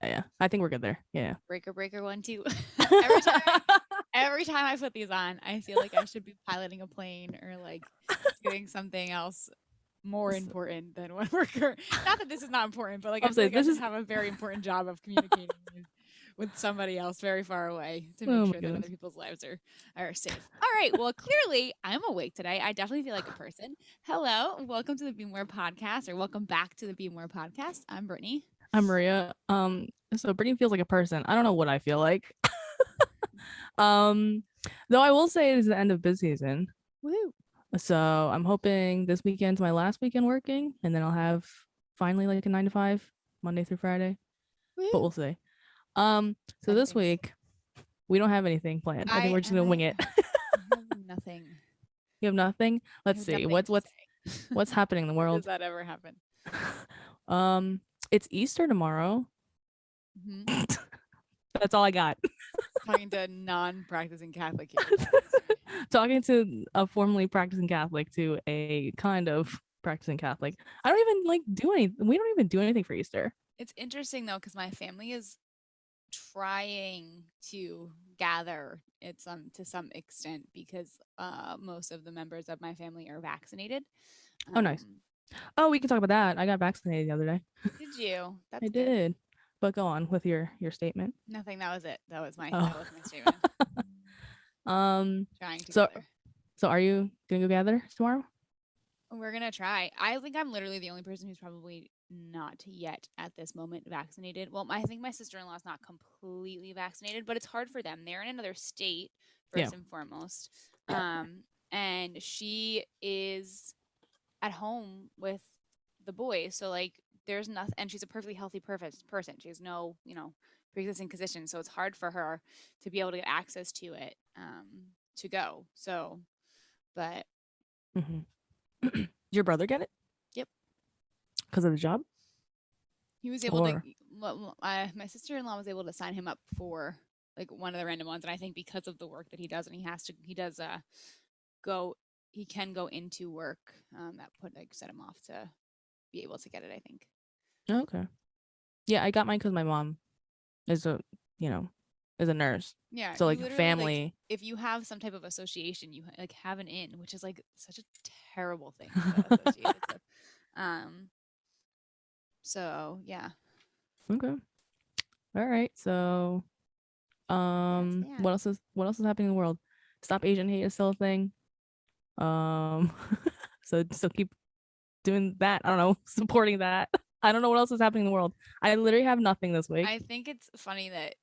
Yeah. I think we're good there. Yeah. Breaker, breaker, 1, 2. Every time I put these on, I feel like I should be piloting a plane or like doing something else more important than what we're. Not that this is not important, but like I I'm feel saying like I this should is. have a very important job of communicating with somebody else very far away to make Oh my sure that goodness. other people's lives are safe. All right. Well, clearly I'm awake today. I definitely feel like a person. Hello. Welcome to the Be More podcast, or welcome back to the Be More podcast. I'm Brittany. I'm Maria. So Brittany feels like a person. I don't know what I feel like. Though I will say it is the end of busy season. Woo. So I'm hoping this weekend's my last weekend working, and then I'll have finally like a 9 to 5, Monday through Friday. Woo. But we'll see. So this Exciting things. week we don't have anything planned. I think we're just gonna wing it. I have nothing. You have nothing? I Let's have see. nothing to What's say. happening in the When does world? that ever happen? It's Easter tomorrow. Mm-hmm. That's all I got. Talking to a non-practicing Catholic here. Talking to a formerly practicing Catholic to a kind of practicing Catholic. I don't even like do anything. We don't even do anything for Easter. It's interesting though, because my family is trying to gather it to some extent because most of the members of my family are vaccinated. Oh, nice. Oh, we can talk about that. I got vaccinated the other day. Did you? That's I good. did. But go on with your statement. Nothing. That was it. That was my statement. Trying to gather. So are you gonna go gather tomorrow? We're gonna try. I think I'm literally the only person who's probably not yet at this moment vaccinated. Well, I think my sister-in-law is not completely vaccinated, but it's hard for them. They're in another state first and foremost, and she is at home with the boys. So like, there's nothing, and she's a perfectly healthy person. She has no, pre-existing condition, so it's hard for her to be able to get access to it to go. So, but. Did your brother get it? Yep. Because of the job? He was able to. My sister-in-law was able to sign him up for like one of the random ones, and I think because of the work that he does, and he can go into work. That set him off to be able to get it, I think. Okay. Yeah, I got mine because my mom is a nurse. Yeah. So like family. Like, if you have some type of association, you like have an in, which is like such a terrible thing to associate with. So yeah. Okay. All right. So what else is happening in the world? Stop Asian hate is still a thing. So keep doing that. I don't know, supporting that. I don't know what else is happening in the world. I literally have nothing this week. I think it's funny that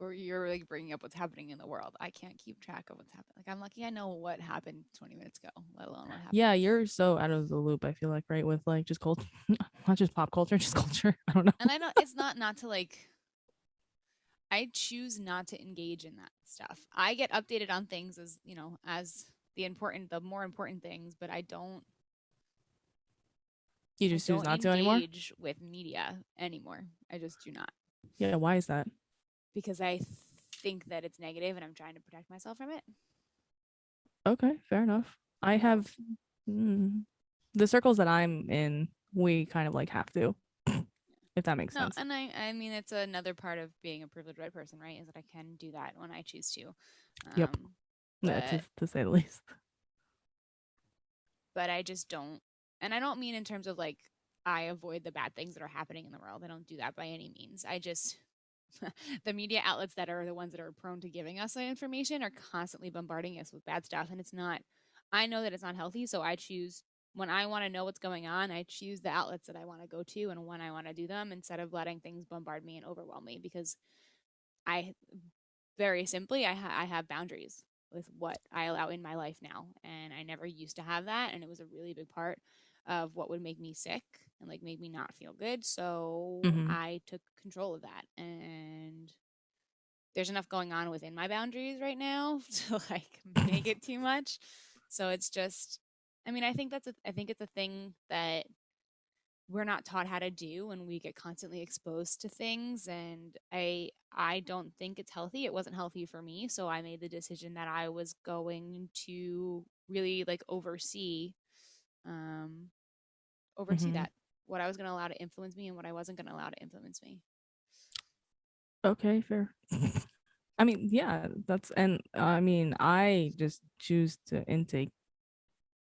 you're like bringing up what's happening in the world. I can't keep track of what's happening. Like, I'm lucky I know what happened 20 minutes ago, let alone what happened. Yeah, you're so out of the loop, I feel like, right? With like just culture, not just pop culture, just culture. I don't know. And I know it's not to like, I choose not to engage in that stuff. I get updated on things as the more important things, but I don't. You just choose not to anymore? Engage with media anymore. I just do not. Yeah, why is that? Because I think that it's negative, and I'm trying to protect myself from it. Okay, fair enough. I have the circles that I'm in. We kind of like have to, if that makes sense. And I mean, it's another part of being a privileged white person, right? Is that I can do that when I choose to. Yep. To say the least. But I just don't, and I don't mean in terms of like I avoid the bad things that are happening in the world. I don't do that by any means. I just the media outlets that are the ones that are prone to giving us that information are constantly bombarding us with bad stuff, and it's not. I know that it's not healthy, so I choose. When I want to know what's going on, I choose the outlets that I want to go to and when I want to do them instead of letting things bombard me and overwhelm me, because I very simply I have boundaries with what I allow in my life now, and I never used to have that, and it was a really big part of what would make me sick and like make me not feel good. So I took control of that, and there's enough going on within my boundaries right now to like make it too much. So it's just, I mean, I think it's a thing that we're not taught how to do, and we get constantly exposed to things, and I don't think it's healthy. It wasn't healthy for me, so I made the decision that I was going to really like oversee that, what I was going to allow to influence me and what I wasn't going to allow to influence me. Okay, fair. I mean, yeah, that's and I mean, I just choose to intake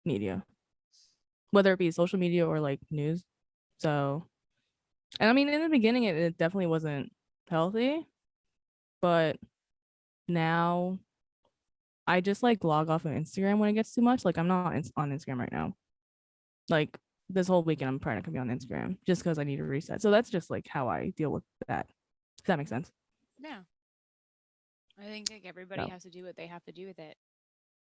media, whether it be social media or like news. So, and I mean, in the beginning, it definitely wasn't healthy, but now I just like log off of Instagram when it gets too much. Like, I'm not on Instagram right now. Like, this whole weekend, I'm probably not gonna be on Instagram just because I need to reset. So, that's just like how I deal with that. Does that make sense? Yeah. I think like everybody So, has to do what they have to do with it.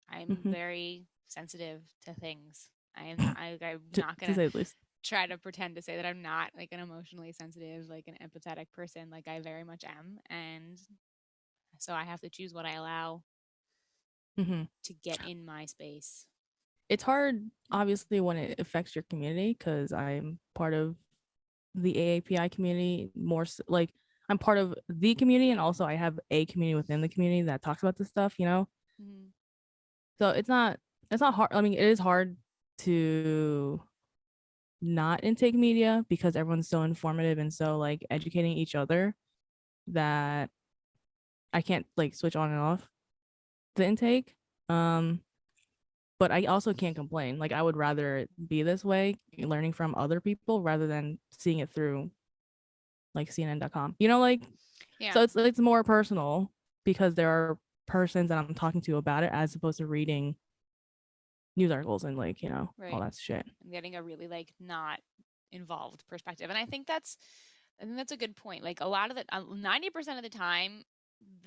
I'm mhm. very sensitive to things. I'm not To gonna say the least. try to pretend to say that I'm not like an emotionally sensitive, like an empathetic person. Like I very much am, and so I have to choose what I allow Mhm. to get in my space. It's hard, obviously, when it affects your community because I'm part of the AAPI community more so, like I'm part of the community and also I have a community within the community that talks about this stuff, you know? Mm-hmm. So it's not hard. I mean, it is hard to not intake media because everyone's so informative and so like educating each other that I can't like switch on and off the intake. Um, but I also can't complain. Like I would rather it be this way, learning from other people rather than seeing it through like CNN.com. You know, like Yeah, so it's more personal because there are persons that I'm talking to about it as opposed to reading news articles and like, all right. that shit. I'm getting a really like not involved perspective, and I think that's a good point. Like a lot of the 90% of the time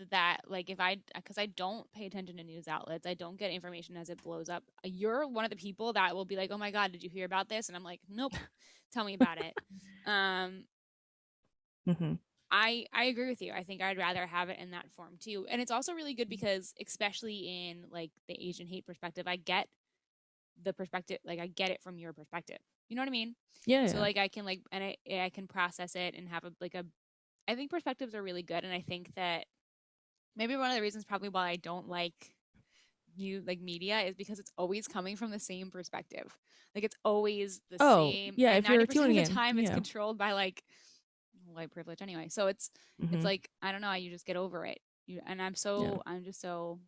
that like if I because I don't pay attention to news outlets, I don't get information as it blows up. You're one of the people that will be like, "Oh my god, did you hear about this?" And I'm like, "Nope, tell me about it." Um, Mm-hmm. I agree with you. I think I'd rather have it in that form too. And it's also really good because especially in like the Asian hate perspective, I get the perspective like I get it from your perspective. You know what I mean? Yeah, So yeah. like I can like and I can process it and have a like a I think perspectives are really good and I think that maybe one of the reasons probably why I don't like you like media is because it's always coming from the same perspective. Like it's always the Oh, same yeah, and if you're 90% of tuning the in. time it's Yeah. controlled by like white privilege anyway. So it's Mm-hmm. like I don't know, you just get over it. And Yeah. I'm just so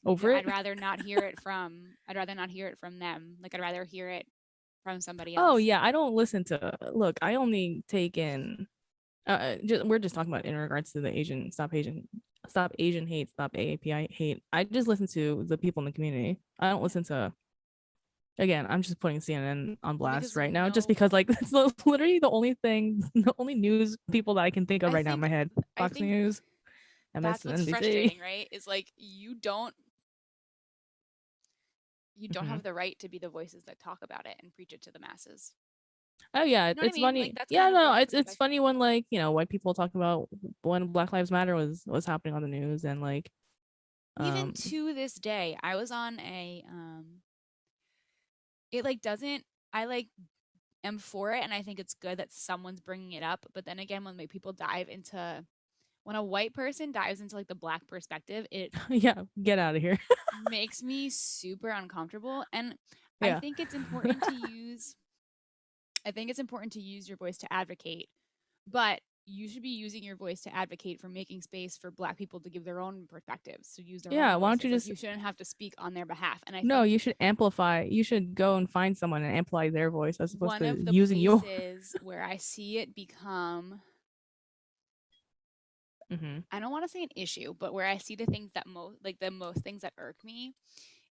maybe Over it. I'd rather not hear it from them. Like I'd rather hear it from somebody Oh else. yeah, I don't listen to look, I only take in we're just talking about in regards to the stop Asian hate, stop AAPI hate. I just listen to the people in the community. I don't Yeah. listen to again, I'm just putting CNN on Well, blast because right now just no, because like it's literally the only thing, the only news people that I can think of I right now in think my head. I Fox think News, that's what's MSNBC. frustrating, right? Is like you don't Mm-hmm. have the right to be the voices that talk about it and preach it to the masses. Oh yeah, You know what I it's mean? Like funny. that's Yeah, kind of no, like it's what I it's funny when like white people talk about when Black Lives Matter was happening on the news and like even um to this day, I was on a it like doesn't I like am for it and I think it's good that someone's bringing it up, but then again when like people dive into when a white person dives into like the black perspective, it yeah, get out of here. makes me super uncomfortable and I Yeah. think it's important to use I think it's important to use your voice to advocate, but you should be using your voice to advocate for making space for black people to give their own perspectives, to use their own Yeah, why don't you voices. Like just you shouldn't have to speak on their behalf. And I no, think you should amplify. You should go and find someone and amplify their voice as opposed one to of the using yours. places where I see it become Mm-hmm. I don't want to say an issue, but where I see the things that most like the most things that irk me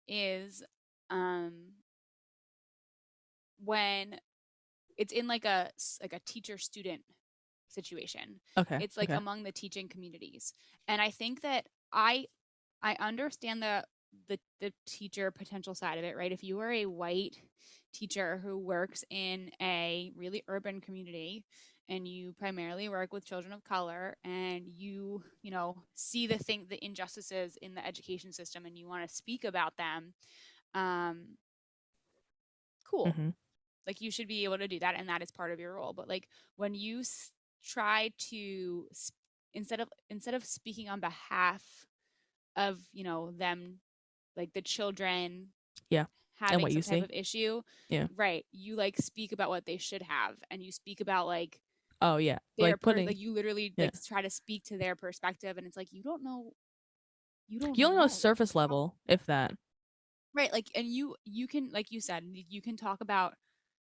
is um when it's in like a teacher student situation. Okay. It's like Okay. among the teaching communities. And I think that I understand the teacher potential side of it, right? If you are a white teacher who works in a really urban community and you primarily work with children of color and you know, see the injustices in the education system and you want to speak about them, um, cool. Mm-hmm. Like you should be able to do that and that is part of your role. But like when you try to instead of speaking on behalf of, you know, them like the children Yeah. And having what you some type see. of issue, Yeah. right? You like speak about what they should have and you speak about like Oh yeah, their like putting. like you literally Yeah, like try to speak to their perspective, and it's like you don't you only know know surface how, level, if that. right, like, and you can, like you said, you can talk about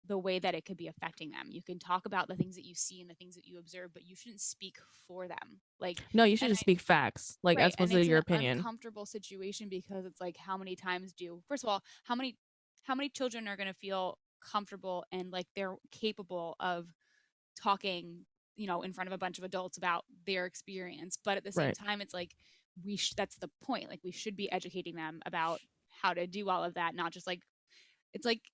the way that it could be affecting them. You can talk about the things that you see and the things that you observe, but you shouldn't speak for them. Like, No, you should and just speak facts, like as right, opposed and to it's your an opinion. uncomfortable situation because it's like, how many times do, first of all, how many children are going to feel comfortable and like they're capable of talking, in front of a bunch of adults about their experience, but at the same Right. time it's like that's the point, like we should be educating them about how to do all of that, not just like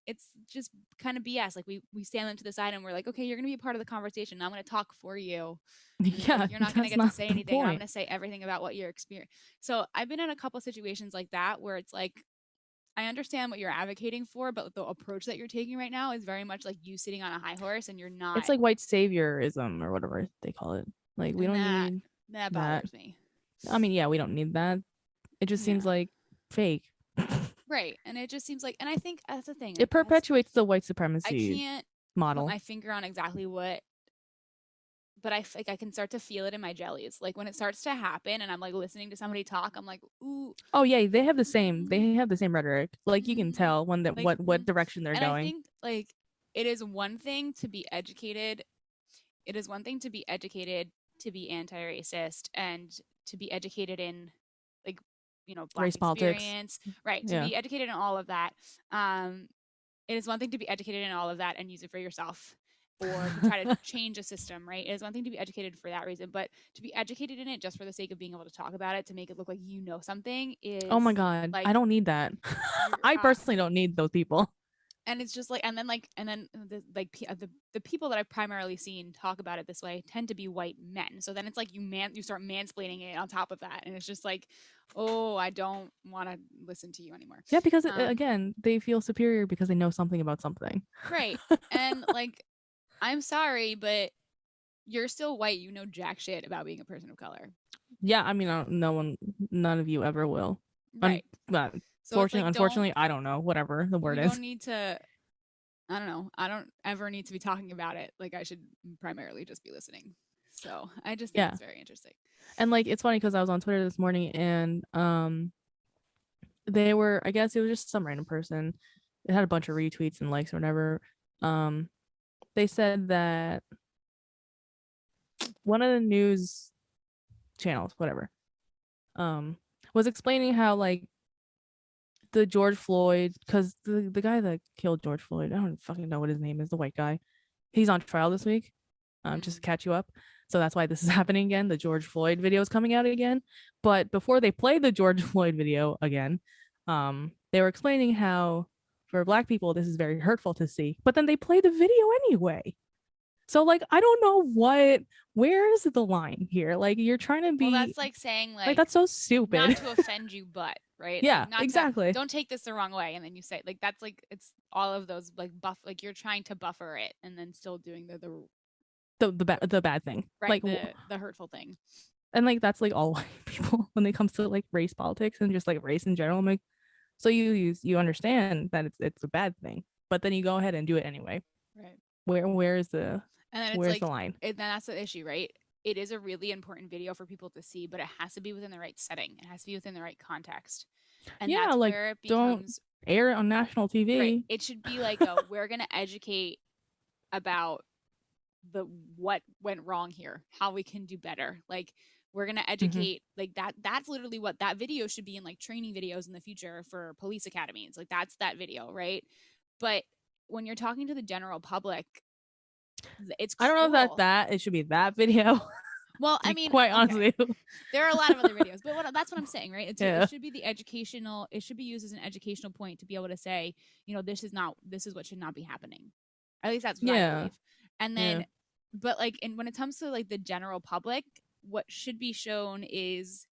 it's just kind of BS. Like we stand them to the side and we're like, okay, you're gonna be a part of the conversation. I'm gonna talk for you. And it's like Yeah, you're not gonna that's get to not say the anything, or I'm point. gonna say everything about what you're experiencing. So I've been in a couple situations like that where it's like I understand what you're advocating for, but the approach that you're taking right now is very much like you sitting on a high horse and you're not, It's like white saviorism or whatever they call it. Like we and don't need that that. bothers me. I mean, yeah, we don't need that. It just seems Yeah. like fake. Right. And it just seems like, and I think that's the thing. It That's, perpetuates the white I supremacy can't put model. my finger on exactly what, but like I can start to feel it in my jellies. Like when it starts to happen and I'm like listening to somebody talk, I'm like, ooh, Oh yeah, they have the same. mm, They have the same rhetoric. Like you can mm, tell when that like, what direction they're and I going. think like it is one thing to be educated. It is one thing to be educated, to be anti-racist, and to be educated in like, Black Race politics. experience, right? To Yeah. be educated in all of that. It is one thing to be educated in all of that and use it for yourself or to try to change a system, right? It is one thing to be educated for that reason, but to be educated in it just for the sake of being able to talk about it, to make it look like you know something, Oh my is god, I like don't need that. you're I personally don't need those people. and it's just like, and then the people that I've primarily seen talk about it this way tend to be white men. So then it's like you start mansplaining it on top of that, and it's just like, oh, I don't want to listen to you anymore. Yeah, because Um, again, they feel superior because they know something about something. right, and like, I'm sorry, but you're still white. You know jack shit about being a person of color. Yeah, I mean, no one, none of you ever will. Un- Right. uh, So it's like, Unfortunately, I don't know. Whatever the word we is. don't need to, I don't know. I don't ever need to be talking about it. Like, I should primarily just be listening. So I just think Yeah, it's very interesting. and like it's funny because I was on Twitter this morning and they were, I guess it was just some random person. It had a bunch of retweets and likes or whatever. Um, they said that one of the news channels, whatever, um, was explaining how like the George Floyd, because the guy that killed George Floyd, I don't fucking know what his name is, the white guy. He's on trial this week. Just to Mm. catch you up. So that's why this is happening again. The George Floyd video is coming out again. But before they play the George Floyd video again, they were explaining how for black people this is very hurtful to see. But then they play the video anyway. So like I don't know where is the line here? Like you're trying to Well, be that's like saying, like like, that's so not stupid. to offend you, but, right? Yeah, Like, not to, exactly. don't take this the wrong way. And then you say, like, that's like, it's all of those, like, like you're trying to buffer it and then still doing The bad thing. right, Like the hurtful thing. and like that's like all white people when it comes to like race politics and just like race in general. I'm like, so you understand that it's a bad thing, but then you go ahead and do it anyway. Right. Where is And then it's where's the like, line? then that's the issue, right? It is a really important video for people to see, but it has to be within the right setting. It has to be within the right context. And Yeah, that's like where it don't becomes, air it on national right. TV. It should be like, we're going to educate about the what went wrong here, how we can do better. Like, we're going to Mm-hmm. educate, like, that's literally what that video should be, in like training videos in the future for police academies. Like, that's that video, right? But when you're talking to the general public, it's I don't know that cruel. it should be that video. Well, To I be mean, quite honest okay, with you. there are a lot of other videos, but that's what I'm saying, right? It Yeah. should be the educational. It should be used as an educational point to be able to say, this is what should not be happening. At least that's what I Yeah. believe. And Yeah. then, but like, and when it comes to like the general public, what should be shown is,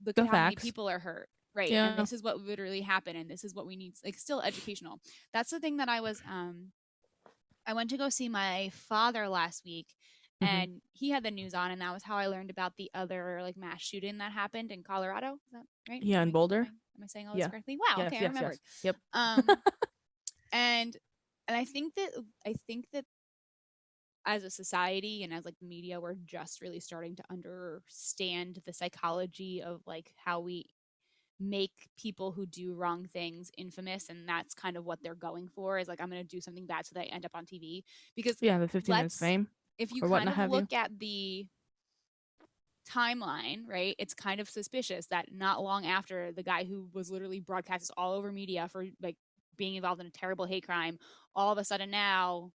look at The how many facts. people are hurt, right? And Yeah. this is what literally happened, and this is what we need. Like, still educational. That's the thing that I went to go see my father last week, Mm-hmm. and he had the news on, and that was how I learned about the other like mass shooting that happened in Colorado. Is that right? Yeah, in Boulder. Am I saying all this Yeah. correctly? Wow, Yes, okay, I yes, yes. remembered. Yep. Um and I think that as a society and as like the media, we're just really starting to understand the psychology of like how we make people who do wrong things infamous, and that's kind of what they're going for, is like, I'm going to do something bad so that I end up on TV. Because Yeah, the 15 minutes let's fame if you or kind whatnot of have you. look at the timeline, right, it's kind of suspicious that not long after the guy who was literally broadcast all over media for like being involved in a terrible hate crime, all of a sudden now,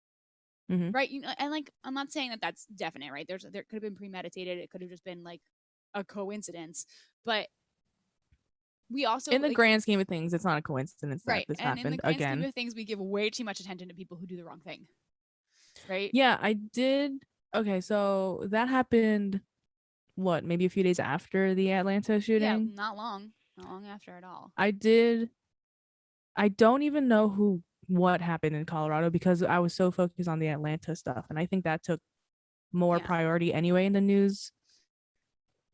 Mm-hmm. right, you know, and like, I'm not saying that that's definite, right, there could have been premeditated, it could have just been like a coincidence, but we also In the like, grand scheme of things, it's not a coincidence that right, this and in the happened grand scheme again. of things, we give way too much attention to people who do the wrong thing, right? Yeah, I did. Okay, so that happened, what, maybe a few days after the Atlanta Yeah, shooting? not long after at all. I did. I don't even know what happened in Colorado because I was so focused on the Atlanta stuff. And I think that took more Yeah, priority anyway in the news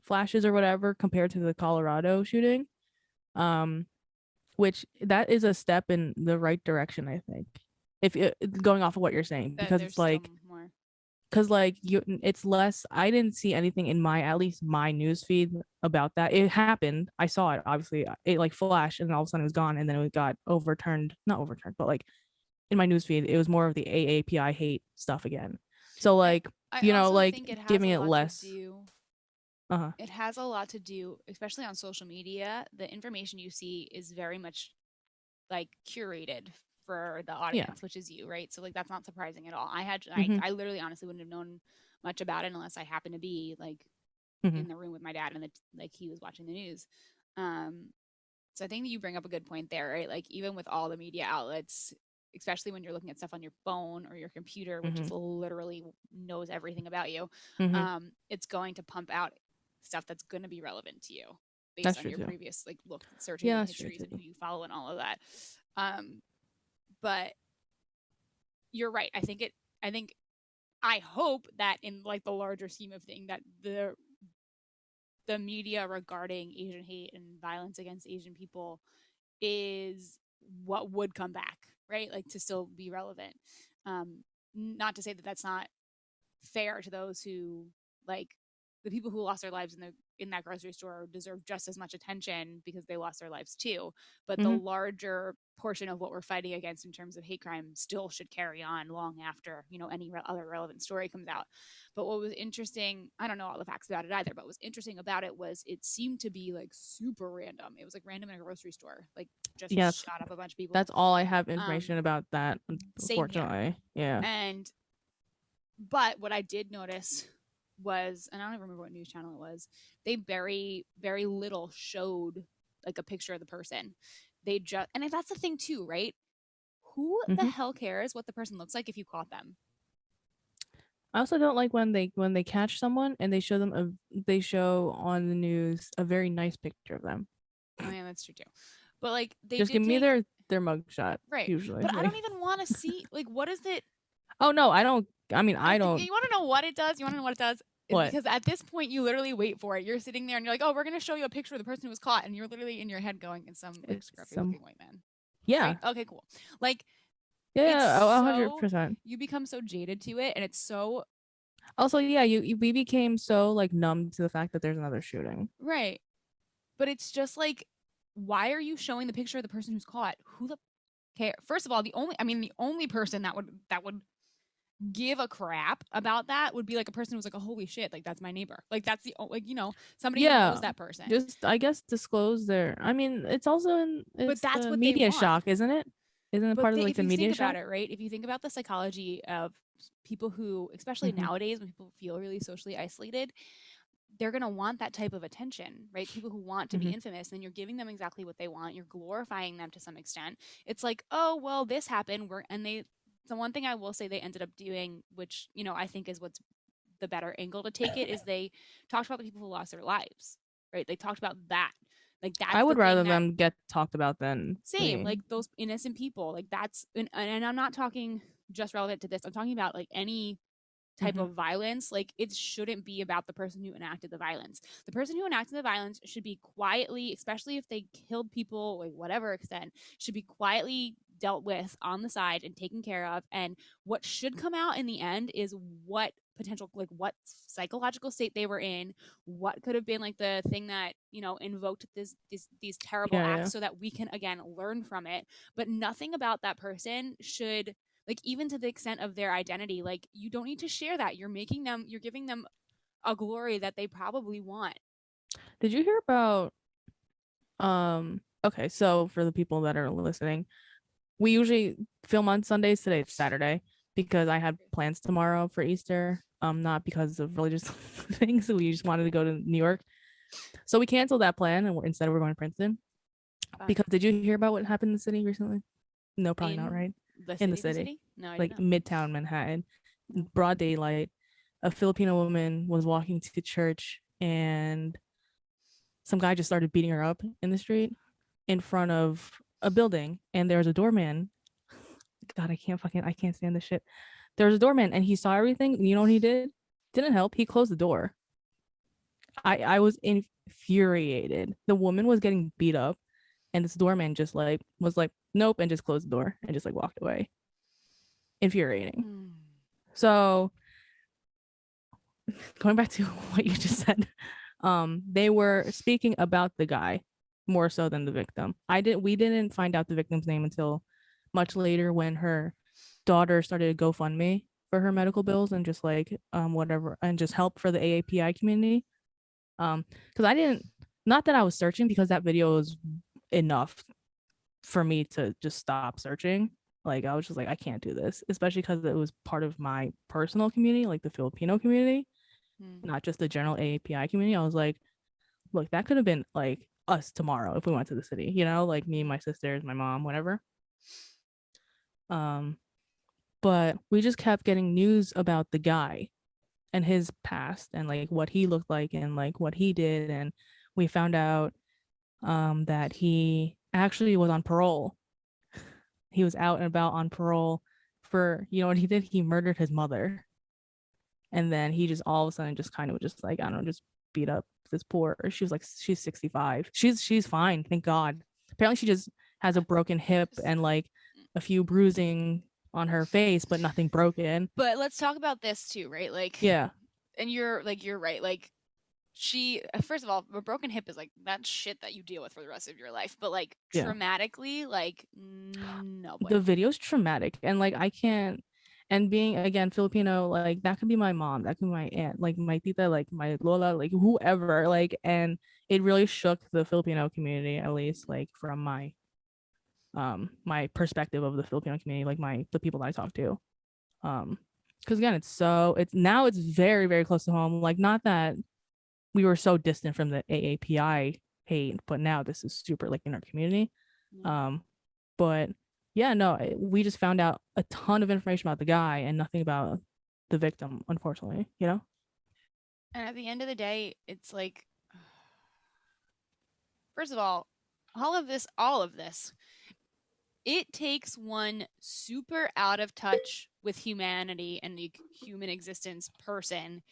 flashes or whatever compared to the Colorado shooting. Um, which that is a step in the right direction, I think. If going off of what you're saying, that because there's it's still like, more. because like it's less. I didn't see anything in my, at least my news feed about that. It happened. I saw it. Obviously, it like flashed, and all of a sudden it was gone, and then it got overturned. Not overturned, but like in my news feed, it was more of the AAPI hate stuff again. So And like, I you know, also like think it has a giving it lot to less. do. Uh huh. It has a lot to do, especially on social media. The information you see is very much like curated for the Yeah. audience, which is you, right? So like, that's not surprising at all. Mm-hmm. I literally honestly wouldn't have known much about it unless I happened to be like Mm-hmm. in the room with my dad and like he was watching the news. Um, so I think that you bring up a good point there, right? Like, even with all the media outlets, especially when you're looking at stuff on your phone or your computer, which Mm-hmm. is literally knows everything about you, Mm-hmm. it's going to pump out stuff that's going to be relevant to you based That's on true your too. previous like look searches Yeah, and that's true histories too. and who you follow and all of that. Um, but you're right. I think I hope that in like the larger scheme of thing that the media regarding Asian hate and violence against Asian people is what would come back, right? Like, to still be relevant. Um, Not to say that that's not fair to those who, like, the people who lost their lives in that grocery store deserve just as much attention because they lost their lives too. But the Mm-hmm. larger portion of what we're fighting against in terms of hate crime still should carry on long after, you know, any other relevant story comes out. But what was interesting, I don't know all the facts about it either, but what was interesting about it was it seemed to be like super random. It was like random in a grocery store, like just Yeah, shot up a bunch of people. that's all I have Um, information about that. Same here. Unfortunately, yeah. And but what I did notice was, and I don't even remember what news channel it was, they very little showed like a picture of the person. They just, and that's the thing too, right? Who the Mm-hmm. hell cares what the person looks like if you caught them? I also don't like when they catch someone and they show on the news a very nice picture of them. Oh yeah, that's true too. But like, they Just give did me take, their mugshot right. usually. But I Like, don't even want to see, like, what is it? oh no, I don't. I mean, I I don't, don't. you want to know what it does? You want to know what it does? Is What? because at this point you literally wait for it. You're sitting there and you're like, oh, we're gonna show you a picture of the person who was caught, and you're literally in your head going, it's some like It's scruffy some. looking white man, Yeah. right? Okay, cool. Like, it's Yeah. 100 so, percent. you become so jaded to it, and it's so Also, yeah, we became so like numb to the fact that there's another shooting. right. But it's just like, why are you showing the picture of the person who's caught? Who the care? First of all, the only person that would give a crap about that would be like a person who's like, oh, holy shit, like that's my neighbor. Like, that's like, you know, somebody who Yeah. knows that person. Just I guess disclose their. I mean, it's also But it's that's the what they media want. shock, isn't it? Isn't it But part of like if the you think media about shock? it, right? If you think about the psychology of people who, especially Mm-hmm. nowadays when people feel really socially isolated, they're going to want that type of attention, right? People who want to be Mm-hmm. infamous, and you're giving them exactly what they want. You're glorifying them to some extent. It's like, oh, well, this happened. The one thing I will say they ended up doing, which, you know, I think is what's the better angle to take it, is they talked about the people who lost their lives, right? They talked about that. Like, I that's the would rather thing that, them get talked about than same, the. like those innocent people, like and I'm not talking just relevant to this. I'm talking about like any type Mm-hmm. of violence. Like, it shouldn't be about the person who enacted the violence. The person who enacted the violence should be quietly, especially if they killed people, like whatever extent, should be quietly dealt with on the side and taken care of. And what should come out in the end is what potential, like what psychological state they were in, what could have been like the thing that, you know, invoked these terrible Yeah, yeah. acts, so that we can again learn from it. But nothing about that person should, like, even to the extent of their identity, like, you don't need to share that. You're giving them a glory that they probably want. Did you hear about okay, so for the people that are listening, we usually film on Sundays. Today it's Saturday because I had plans tomorrow for Easter. Not because of religious things. We just wanted to go to New York. So we canceled that plan and instead we're going to Princeton. Because did you hear about what happened in the city recently? No, probably not, In right? the In the city, city. No, I Like didn't know. Midtown Manhattan, No. broad daylight. A Filipino woman was walking to church and some guy just started beating her up in the street in front of a building, and there was a doorman. God, I can't stand this shit. There was a doorman and he saw everything. You know what he did? Didn't help. He closed the door. I was infuriated. The woman was getting beat up and this doorman just like was like, nope, and just closed the door and just like walked away. Infuriating. Hmm. So going back to what you just said, they were speaking about the guy more so than the victim. We didn't find out the victim's name until much later when her daughter started a GoFundMe for her medical bills and just like whatever and just help for the AAPI community. Because I didn't, not that I was searching, because that video was enough for me to just stop searching. Like I was just like, I can't do this, especially because it was part of my personal community, like the Filipino community, Hmm. not just the general AAPI community. I was like, look, that could have been like us tomorrow if we went to the city, you know, like me, my sisters, my mom, whatever. Um, but we just kept getting news about the guy and his past and like what he looked like and like what he did, and we found out that he actually was on parole. He was out and about on parole for, you know what he did? He murdered his mother. And then he just all of a sudden just kind of just like, I don't know, just beat up this poor, she was like, she's 65. She's fine, thank God. Apparently she just has a broken hip Just- and like a few bruising on her face, but nothing broken. But let's talk about this too, right? Like, Yeah. and you're right. Like, she, first of all, a broken hip is like that shit that you deal with for the rest of your life. But like, Yeah. traumatically, like, no The bueno. video's traumatic and like I can't, and being again Filipino, like that could be my mom, that could be my aunt, like my tita, like my lola, like whoever, like, and it really shook the Filipino community, at least like from my perspective of the Filipino community, like the people that I talk to. Because again, it's very, very close to home. Like not that we were so distant from the AAPI hate, but now this is super like in our community. Yeah. Um, but yeah, no, we just found out a ton of information about the guy and nothing about the victim, unfortunately, you know? And at the end of the day, it's like, first of all of this, it takes one super out of touch with humanity and the human existence person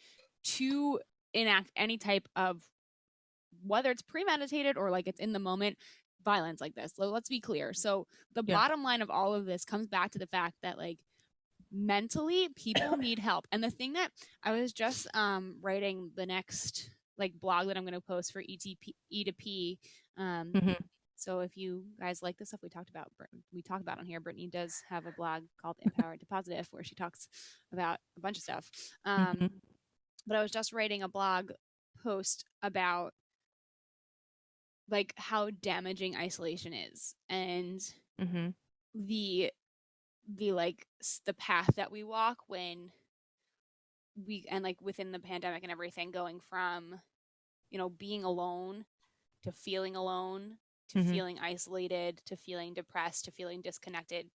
to enact any type of, whether it's premeditated or like it's in the moment, violence like this. So let's be clear. So the Yeah. bottom line of all of this comes back to the fact that like mentally people need help. And the thing that I was just writing the next like blog that I'm going to post for E2P. Mm-hmm. So if you guys like the stuff we talked about on here, Brittany does have a blog called Empowered to Positive where she talks about a bunch of stuff. Mm-hmm. But I was just writing a blog post about like how damaging isolation is, and Mm-hmm. the like the path that we walk when we, and like within the pandemic and everything, going from, you know, being alone to feeling alone to Mm-hmm. feeling isolated to feeling depressed to feeling disconnected.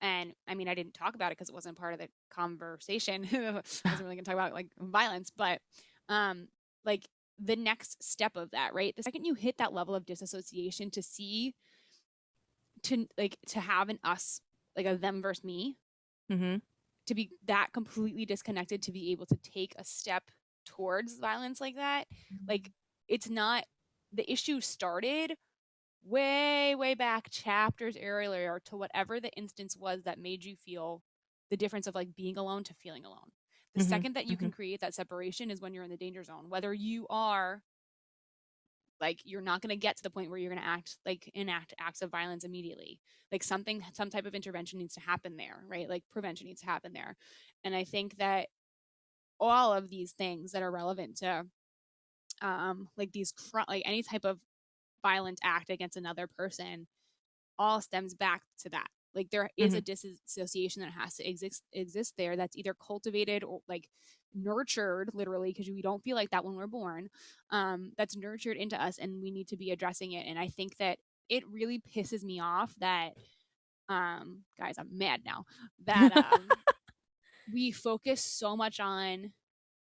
And I mean, I didn't talk about it because it wasn't part of the conversation. I wasn't really gonna talk about like violence, but like the next step of that, right? The second you hit that level of disassociation, to see, to like to have an us, like a them versus me, Mm-hmm. to be that completely disconnected, to be able to take a step towards violence like that, like it's not, the issue started way back chapters earlier to whatever the instance was that made you feel the difference of like being alone to feeling alone. The Mm-hmm. second that you Mm-hmm. can create that separation is when you're in the danger zone, whether you are like, you're not going to get to the point where you're going to enact acts of violence immediately. Like some type of intervention needs to happen there, right? Like prevention needs to happen there. And I think that all of these things that are relevant to like like any type of violent act against another person all stems back to that. Like there is Mm-hmm. a disassociation that has to exist there, that's either cultivated or like nurtured, literally, because we don't feel like that when we're born. That's nurtured into us, and we need to be addressing it. And I think that it really pisses me off that guys, I'm mad now that we focus so much on,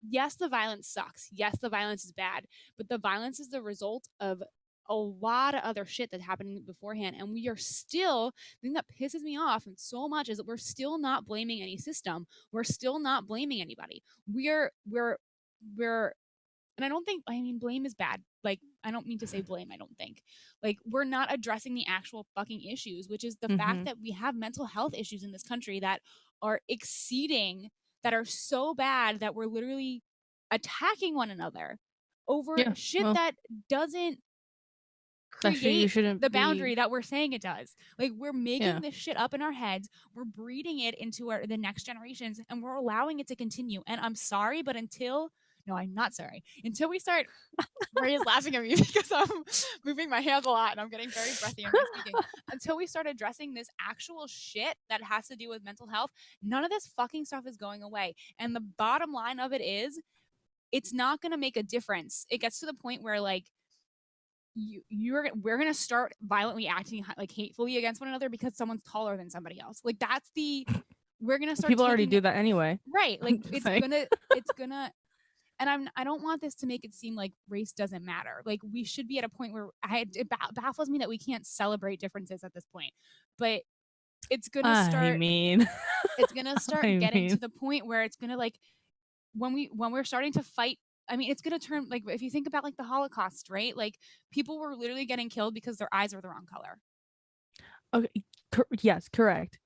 yes, the violence sucks. Yes, the violence is bad, but the violence is the result of a lot of other shit that's happening beforehand. And we are still, the thing that pisses me off and so much is that we're still not blaming any system. We're still not blaming anybody. We're, and I don't think, I mean, blame is bad. Like, I don't mean to say blame, I don't think. Like, we're not addressing the actual fucking issues, which is the fact Mm-hmm. that we have mental health issues in this country that are exceeding, that are so bad that we're literally attacking one another over Yeah. shit Well, that doesn't that shit you create the shouldn't be. boundary that we're saying it does. Like, we're making Yeah. this shit up in our heads, we're breeding it into the next generations, and we're allowing it to continue. And I'm sorry, but no, I'm not sorry. Until we start, Maria's laughing at me because I'm moving my hands a lot and I'm getting very breathy in my speaking. Until we start addressing this actual shit that has to do with mental health, none of this fucking stuff is going away. And the bottom line of it is, it's not going to make a difference. It gets to the point where like we're going to start violently acting like hatefully against one another because someone's taller than somebody else. Like we're going to start People already taking do that anyway. right. Like Just saying. it's gonna, and I don't want this to make it seem like race doesn't matter. Like, we should be at a point where it baffles me that we can't celebrate differences at this point. But it's gonna I start. mean, It's gonna start I getting to mean, the point where it's gonna like when we're starting to fight. I mean, it's gonna turn, like, if you think about like the Holocaust, right? Like, people were literally getting killed because their eyes were the wrong color. okay. Yes, correct.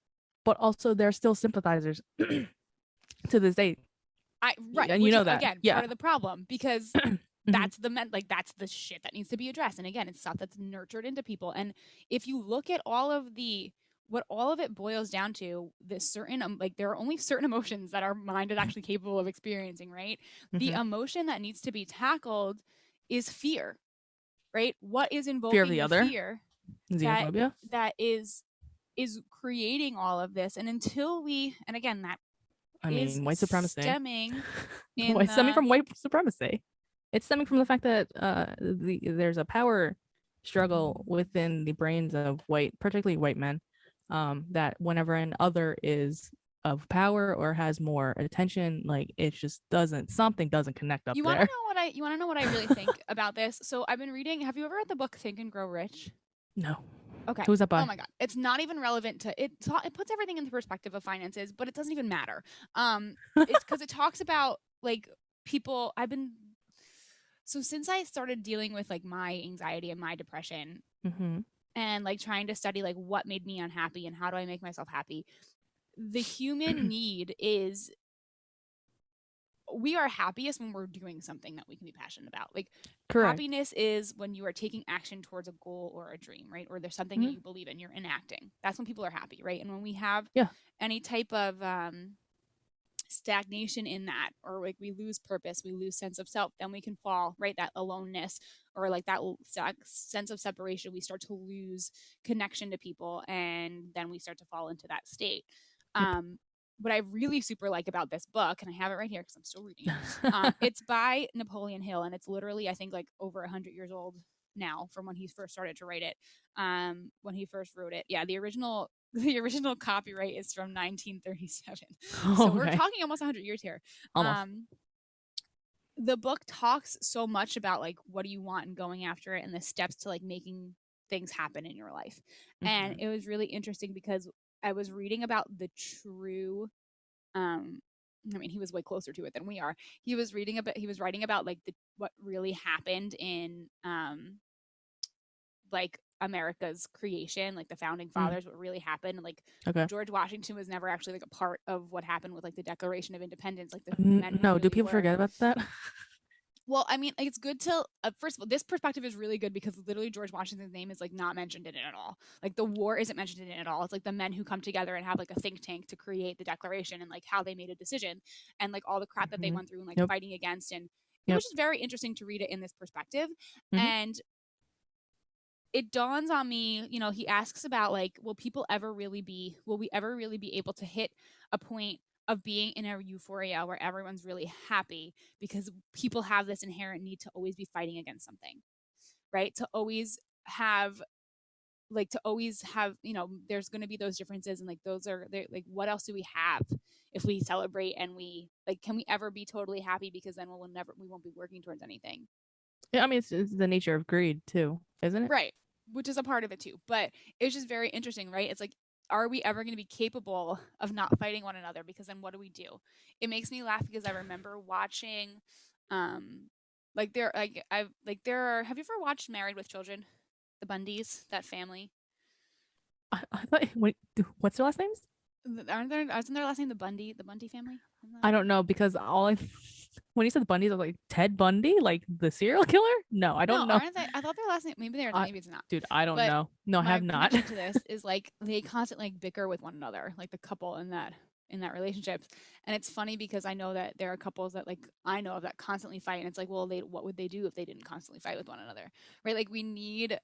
But also, they're still sympathizers to this day, Right, and you which is know that. again Yeah. part of the problem, because Mm-hmm. that's the shit that needs to be addressed. And again, it's stuff that's nurtured into people. And if you look at all of the what all of it boils down to, this certain like, there are only certain emotions that our mind is actually capable of experiencing, right? The Mm-hmm. emotion that needs to be tackled is fear, right? What is Fear of invoking the the other, fear that xenophobia. is creating all of this? And until we, and again, that I is mean, white supremacy. stemming in Why stemming the from white supremacy? It's stemming from the fact that there's a power struggle within the brains of particularly white men, that whenever an other is of power or has more attention, like it just something doesn't connect up You want to there. know you want to know what I really think about this? So I've been reading. Have you ever read the book Think and Grow Rich? No. Okay. Who's that Oh by? my god, it's not even relevant to it. It puts everything into perspective of finances, but it doesn't even matter. It's because it talks about like people. So since I started dealing with like my anxiety and my depression, Mm-hmm. and like trying to study like what made me unhappy and how do I make myself happy, the human need is, we are happiest when we're doing something that we can be passionate about. Like, Correct. happiness is when you are taking action towards a goal or a dream, right? Or there's something that Mm-hmm. you believe in, you're enacting. That's when people are happy, right? And when we have Yeah. any type of stagnation in that, or like we lose purpose, we lose sense of self, then we can fall, right? That aloneness, or like that sense of separation, we start to lose connection to people, and then we start to fall into that state. Yep. What I really super like about this book, and I have it right here because I'm still reading it, it's by Napoleon Hill, and it's literally, I think, like over 100 years old now from when he first started to write it. When he first wrote it, yeah, the original copyright is from 1937. So we're Okay. talking almost 100 years here. Almost. The book talks so much about like, what do you want and going after it, and the steps to like making things happen in your life. And Mm-hmm. it was really interesting because I was reading about the true, I mean, he was way closer to it than we are. He was writing about like what really happened in like America's creation, like the founding Mm. fathers, what really happened. And like Okay. George Washington was never actually like a part of what happened with like the Declaration of Independence, like the men who No, do really people were. forget about that? Well, I mean, it's good to first of all, this perspective is really good because literally George Washington's name is like not mentioned in it at all. Like the war isn't mentioned in it at all. It's like the men who come together and have like a think tank to create the Declaration and like how they made a decision and like all the crap that they went through and like Yep. fighting against. And it Yep. was just very interesting to read it in this perspective. Mhm. And it dawns on me, you know, he asks about like, will we ever really be able to hit a point of being in a euphoria where everyone's really happy, because people have this inherent need to always be fighting against something, right? To always have, you know, there's going to be those differences, and like those are like, what else do we have if we celebrate and we like, can we ever be totally happy? Because then we won't be working towards anything. Yeah, I mean, it's the nature of greed too, isn't it? Right, which is a part of it too. But it's just very interesting, right? It's like, are we ever going to be capable of not fighting one another? Because then what do we do? It makes me laugh because I remember watching, like there, like I've like there are. Have you ever watched Married with Children? The Bundys, that family. I thought, what's their last names? Isn't their last name the Bundy family? I don't know, because when you said Bundy's, I was like, Ted Bundy, like the serial killer? No, I No, don't know. aren't they? I thought their last name. Maybe they're. Maybe it's not. Dude, I don't But know. No, I my have not. connection to this is like they constantly like bicker with one another, like the couple in that relationship. And it's funny because I know that there are couples that like I know of that constantly fight, and it's like, well, what would they do if they didn't constantly fight with one another, right? Like we need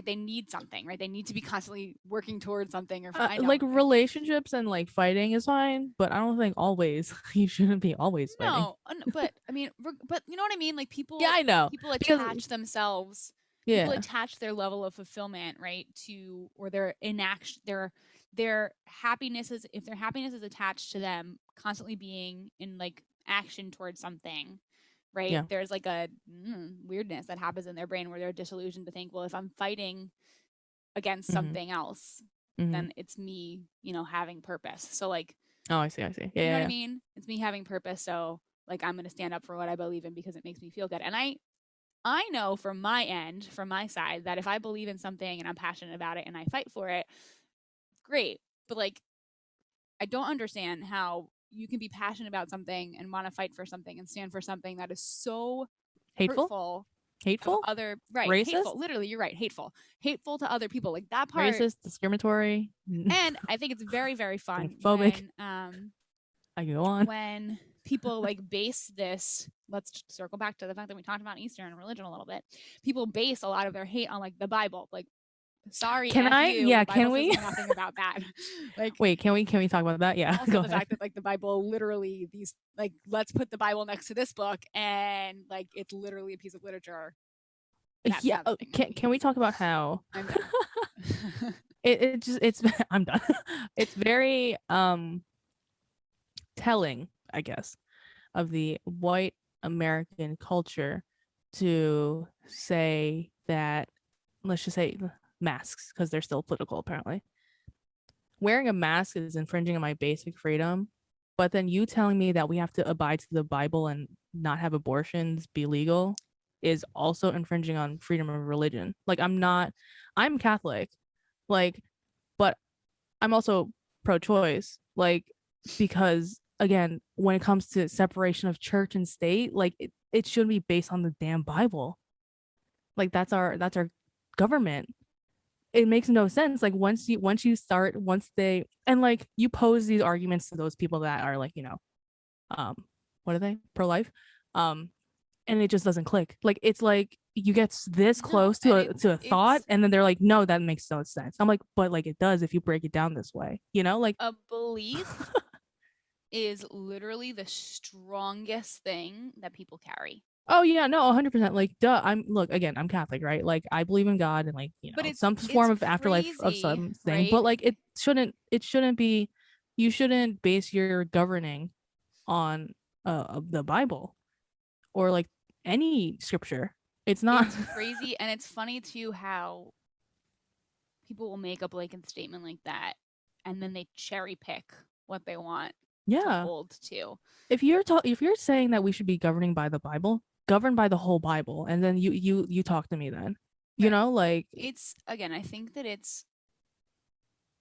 they need something, right? They need to be constantly working towards something. Or like relationships and like fighting is fine, but I don't think always you shouldn't be always fighting. No, but I mean, but you know what I mean? Like people, Yeah, I know. People attach themselves. Yeah. People attach their level of fulfillment, right, to, or their inaction, their happiness is, if their happiness is attached to them constantly being in like action towards something, right? Yeah. There's like a weirdness that happens in their brain where they're disillusioned to think, well, if I'm fighting against something else, then it's me, you know, having purpose. So like, oh, I see. Yeah, you know what I mean? It's me having purpose. So like, I'm going to stand up for what I believe in because it makes me feel good. And I know from my end, from my side, that if I believe in something and I'm passionate about it and I fight for it, great. But like, I don't understand how you can be passionate about something and want to fight for something and stand for something that is so hurtful. Other, right? Racist? Hateful. Literally, you're right. Hateful to other people. Like that part. Racist, discriminatory. And I think it's very, very fun phobic. when I can go on. When people like base this, let's circle back to the fact that we talked about Easter and religion a little bit. People base a lot of their hate on like the Bible. Like, sorry, can I? you, yeah, can we? Nothing about that. Like, wait, can we talk about that? Yeah. Also, the fact that like the Bible, literally, these like, let's put the Bible next to this book, and like it's literally a piece of literature. That's yeah. Can we talk about how? I'm done. it's I'm done. It's very telling, I guess, of the white American culture to say that, let's just say masks, because they're still political apparently. Wearing a mask is infringing on my basic freedom, but then you telling me that we have to abide to the Bible and not have abortions be legal is also infringing on freedom of religion. Like, I'm Catholic, like, but I'm also pro-choice, like, because again, when it comes to separation of church and state, like it shouldn't be based on the damn Bible. Like that's our government. It makes no sense. Like once they, and like you pose these arguments to those people that are like, you know, what are they, pro-life, and it just doesn't click. Like it's like you get this close to a thought, and then they're like, no, that makes no sense. I'm like, but like it does if you break it down this way, you know, like a belief is literally the strongest thing that people carry. Oh yeah, no, 100%. Like, duh. I'm Catholic, right? Like, I believe in God and like, you know, some form of afterlife of something. Right? But like, it shouldn't be. You shouldn't base your governing on the Bible or like any scripture. It's not. It's crazy, and it's funny too how people will make a blanket statement like that, and then they cherry pick what they want. Yeah. To hold to. If you're saying that we should be governing by the Bible, govern by the whole Bible, and then you talk to me then. You know, like it's, again, I think that it's,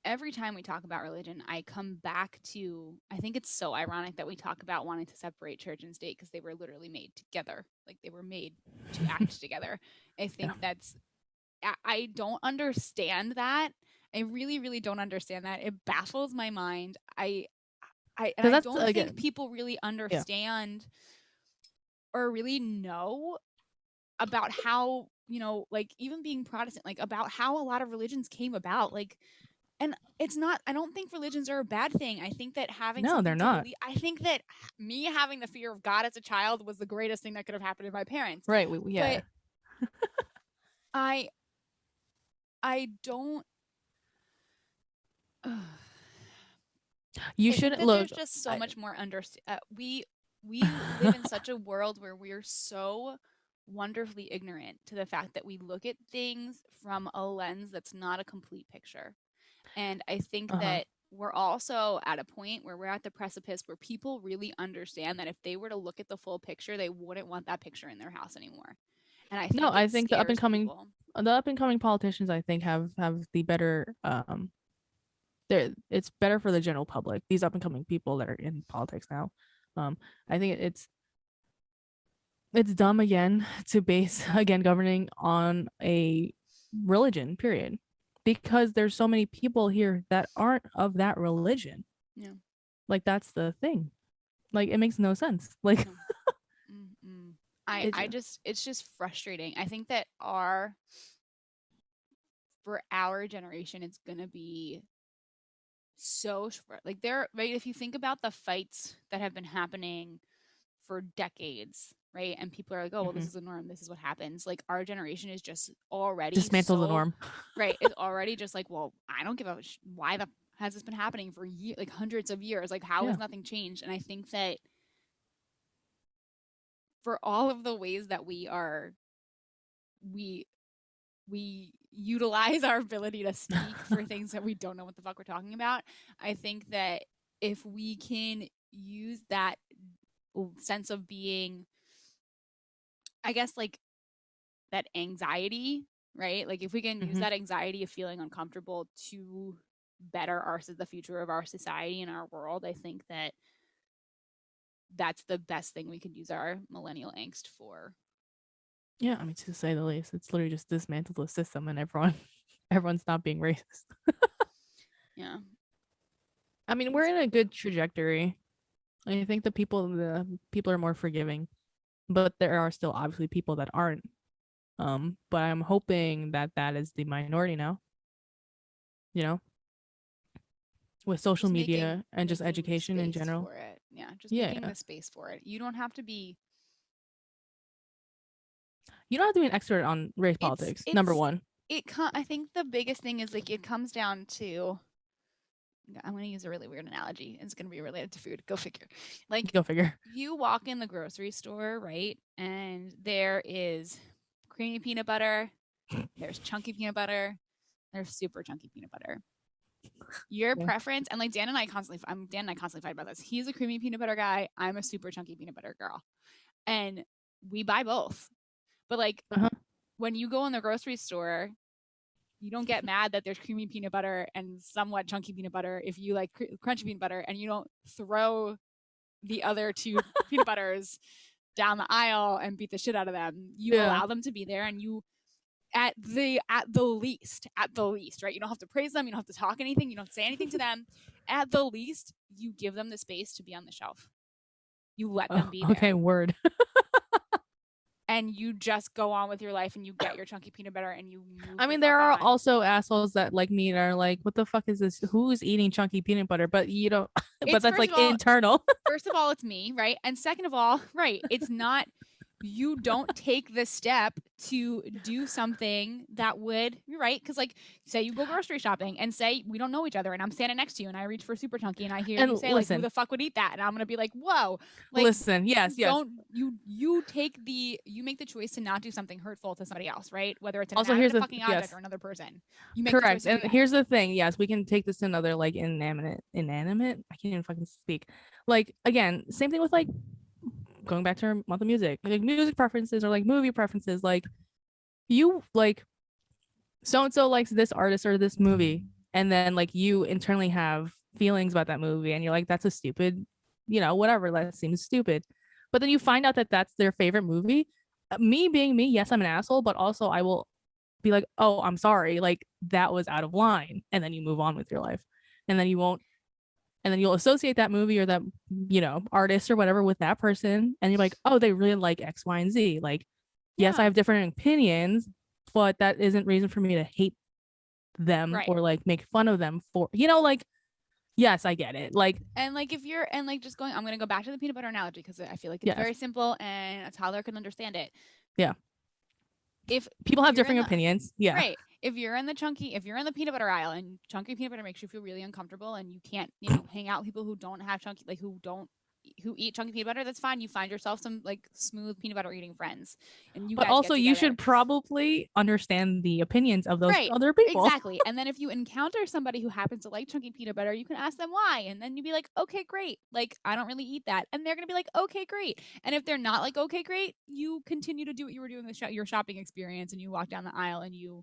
every time we talk about religion, I come back to, I think it's so ironic that we talk about wanting to separate church and state because they were literally made together. Like they were made to act together. I think that's, I don't understand that. I really, really don't understand that. It baffles my mind. And I don't think people really understand or really know about how, you know, like even being Protestant, like about how a lot of religions came about. Like, and it's not, I don't think religions are a bad thing. I think that having no, they're not. believe, I think that me having the fear of God as a child was the greatest thing that could have happened to my parents. Right. Yeah. But I don't. You shouldn't look. There's just so much more we live in such a world where we're so wonderfully ignorant to the fact that we look at things from a lens that's not a complete picture. And I think that we're also at a point where we're at the precipice where people really understand that if they were to look at the full picture, they wouldn't want that picture in their house anymore. And I think the up and coming politicians, I think, have the better it's better for the general public. These up and coming people that are in politics now, I think it's dumb again to base again governing on a religion, period, because there's so many people here that aren't of that religion. Yeah, like that's the thing. Like it makes no sense. Like it's just frustrating. I think that for our generation, it's gonna be so like right, if you think about the fights that have been happening for decades, right, and people are like, oh well, this is the norm, this is what happens. Like our generation is just already dismantle the norm. Right, it's already just like, well, I don't give a why has this been happening for like hundreds of years? Like how has nothing changed? And I think that for all of the ways that we utilize our ability to speak for things that we don't know what the fuck we're talking about, I think that if we can use that sense of being, I guess, like that anxiety, right? Like if we can use that anxiety of feeling uncomfortable to better the future of our society and our world, I think that that's the best thing we could use our millennial angst for. Yeah, I mean, to say the least, it's literally just dismantle the system and everyone's not being racist. Yeah. I mean, we're in a good trajectory. I think the people are more forgiving, but there are still obviously people that aren't. But I'm hoping that is the minority now. You know, with social media and just education in general. For it. Yeah, just making the space for it. You don't have to be. You don't have to be an expert on race politics. Number one. I think the biggest thing is like it comes down to. I'm going to use a really weird analogy. It's going to be related to food. Go figure. Like, go figure. You walk in the grocery store, right? And there is creamy peanut butter. There's chunky peanut butter. There's super chunky peanut butter. Your preference, and like Dan and I constantly fight about this. He's a creamy peanut butter guy. I'm a super chunky peanut butter girl. And we buy both. But like when you go in the grocery store, you don't get mad that there's creamy peanut butter and somewhat chunky peanut butter if you like crunchy peanut butter, and you don't throw the other two peanut butters down the aisle and beat the shit out of them. You allow them to be there, and you at the least, right? You don't have to praise them, you don't have to talk anything, you don't say anything to them. At the least, you give them the space to be on the shelf. You let them be there. Okay, word. And you just go on with your life and you get your chunky peanut butter and you move. I mean, there are also assholes that like me that are like, what the fuck is this? Who's eating chunky peanut butter? But you don't, but that's like internal. First of all, it's me, right? And second of all, right, it's not, you don't take the step to do something that would, you're right, because like say you go grocery shopping and say we don't know each other and I'm standing next to you and I reach for super chunky and I hear you say like, who the fuck would eat that? And I'm gonna be like, whoa, like, listen, yes, don't you make the choice to not do something hurtful to somebody else, right? Whether it's an also here's fucking object or another person. You make correct. And here's the thing, yes, we can take this to another like inanimate. I can't even fucking speak. Like again, same thing with like going back to the music, like music preferences or like movie preferences. Like you like so and so likes this artist or this movie, and then like you internally have feelings about that movie, and you're like, that's a stupid, whatever, that seems stupid. But then you find out that that's their favorite movie. Me being me, yes, I'm an asshole, but also I will be like, oh, I'm sorry, like that was out of line, and then you move on with your life, and then you won't, and then you'll associate that movie or that artist or whatever with that person, and you're like, oh, they really like X, Y, and Z. Like, yes, I have different opinions, but that isn't reason for me to hate them Right. or like make fun of them for, like, yes, I get it. Like, And like if you're and like just going, I'm gonna go back to the peanut butter analogy because I feel like it's very simple and a toddler can understand it. Yeah. If people have you're different opinions, right. If you're in the peanut butter aisle and chunky peanut butter makes you feel really uncomfortable and you can't, hang out with people who don't have chunky, like who eat chunky peanut butter, that's fine. You find yourself some like smooth peanut butter eating friends, and you but guys also get you together. should probably understand the opinions of those Right, other people. exactly. And then if you encounter somebody who happens to like chunky peanut butter, you can ask them why, and then you'd be like, okay, great, like I don't really eat that, and they're gonna be like, okay, great. And if they're not like, okay, great, you continue to do what you were doing with your shopping experience, and you walk down the aisle and you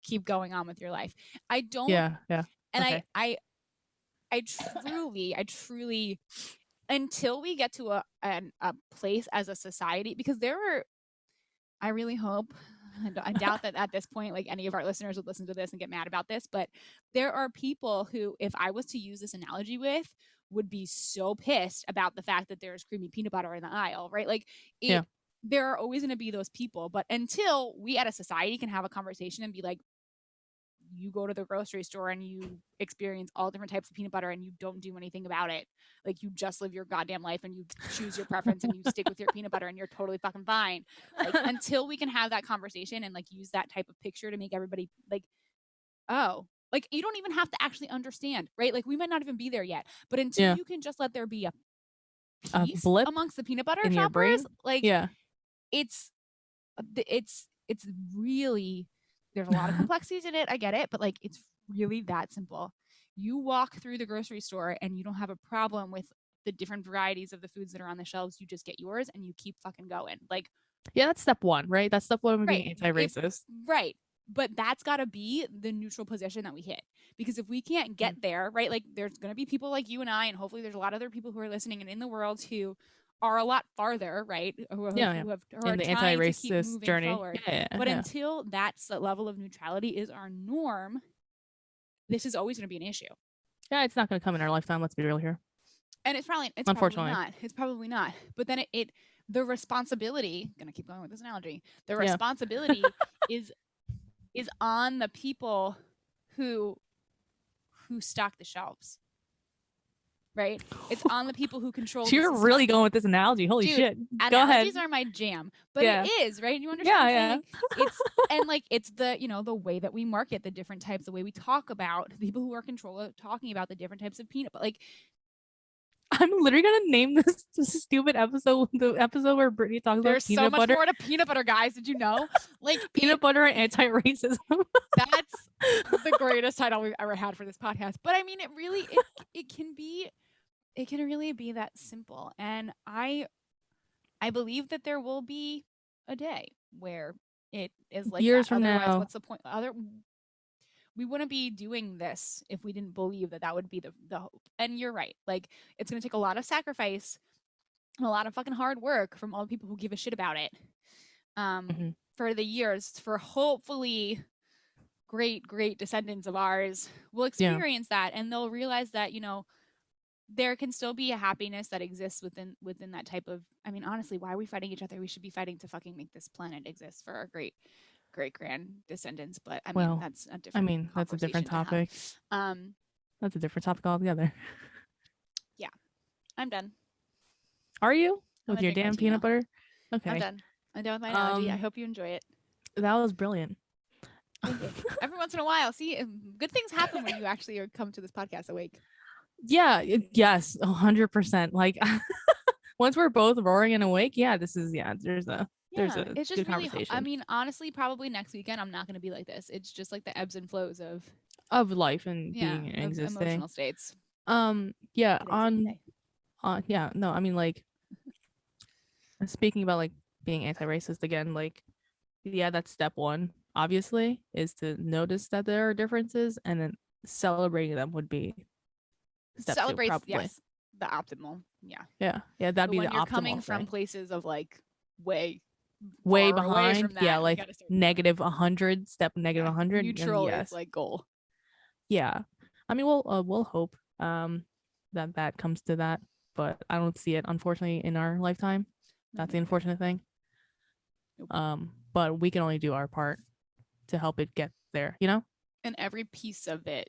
keep going on with your life. I don't. Yeah. And Okay. I truly, until we get to a place as a society, because I really hope, I doubt that at this point, like any of our listeners would listen to this and get mad about this, but there are people who, if I was to use this analogy with, would be so pissed about the fact that there's creamy peanut butter in the aisle, right? Like there are always going to be those people, but until we at a society can have a conversation and be like, you go to the grocery store and you experience all different types of peanut butter and you don't do anything about it. Like you just live your goddamn life and you choose your preference and you stick with your peanut butter and you're totally fucking fine. Like until we can have that conversation and like use that type of picture to make everybody like, oh, like you don't even have to actually understand, right? Like we might not even be there yet, but until you can just let there be a peace blip amongst the peanut butter in your shoppers, brain. like it's really, there's a lot of complexities in it. I get it, but like it's really that simple. You walk through the grocery store and you don't have a problem with the different varieties of the foods that are on the shelves. You just get yours and you keep fucking going. Like, yeah, that's step one, right? That's step one of being anti-racist. Right. But that's got to be the neutral position that we hit. Because if we can't get there, right, like there's going to be people like you and I, and hopefully there's a lot of other people who are listening and in the world who are a lot farther, right? Who are in the trying to keep anti-racist moving journey. forward. But until that's the level of neutrality is our norm, this is always going to be an issue. Yeah, it's not going to come in our lifetime. Let's be real here. And it's unfortunately not. It's probably not. But then the responsibility, gonna keep going with this analogy, the responsibility is on the people who stock the shelves. Right? It's on the people who control. So you're really going with this analogy. Holy shit. Go ahead. Analogies are my jam. But it is, right? You understand? Yeah. And like it's the, the way that we market the different types, the way we talk about the people who are talking about the different types of peanut, but like I'm literally gonna name this stupid episode the episode where Brittany talks about peanut butter. There's so much more to peanut butter, guys. Did you know? Like peanut butter and anti-racism. That's the greatest title we've ever had for this podcast. But I mean, it really it can really be that simple. And I believe that there will be a day where it is like years that. From Otherwise, now, what's the point? We wouldn't be doing this if we didn't believe that would be the hope. And you're right. Like it's going to take a lot of sacrifice and a lot of fucking hard work from all the people who give a shit about it. For the years, for hopefully great descendants of ours will experience that, and they'll realize that, there can still be a happiness that exists within that type of, I mean, honestly, why are we fighting each other? We should be fighting to fucking make this planet exist for our great grand descendants. But I mean, that's a different that's a different topic. That's a different topic altogether. Yeah, I'm done. Are you with your damn peanut butter? Okay, I'm done with my analogy. I hope you enjoy it. That was brilliant. Every once in a while, see, good things happen when you actually come to this podcast awake. Yeah, yes, 100%. Like once we're both roaring and awake, there's a it's just good really conversation. I mean, honestly, probably next weekend I'm not going to be like this. It's just like the ebbs and flows of life and being and existing, emotional states. No, I mean, like speaking about like being anti-racist again, like that's step one obviously, is to notice that there are differences, and then celebrating them would be step two, Celebrates, probably. yes, the optimal. Yeah. Yeah, that'd But be the when you're coming optimal from thing. places of like way Way far away behind, from yeah, that, we like got to start doing it. negative 100, step negative Yeah. 100, then Neutral is yes. like goal. Yeah. I mean, we'll hope that that comes to that, but I don't see it, unfortunately, in our lifetime. No, That's me the neither. unfortunate thing. Nope. But we can only do our part to help it get there, you know? And every piece of it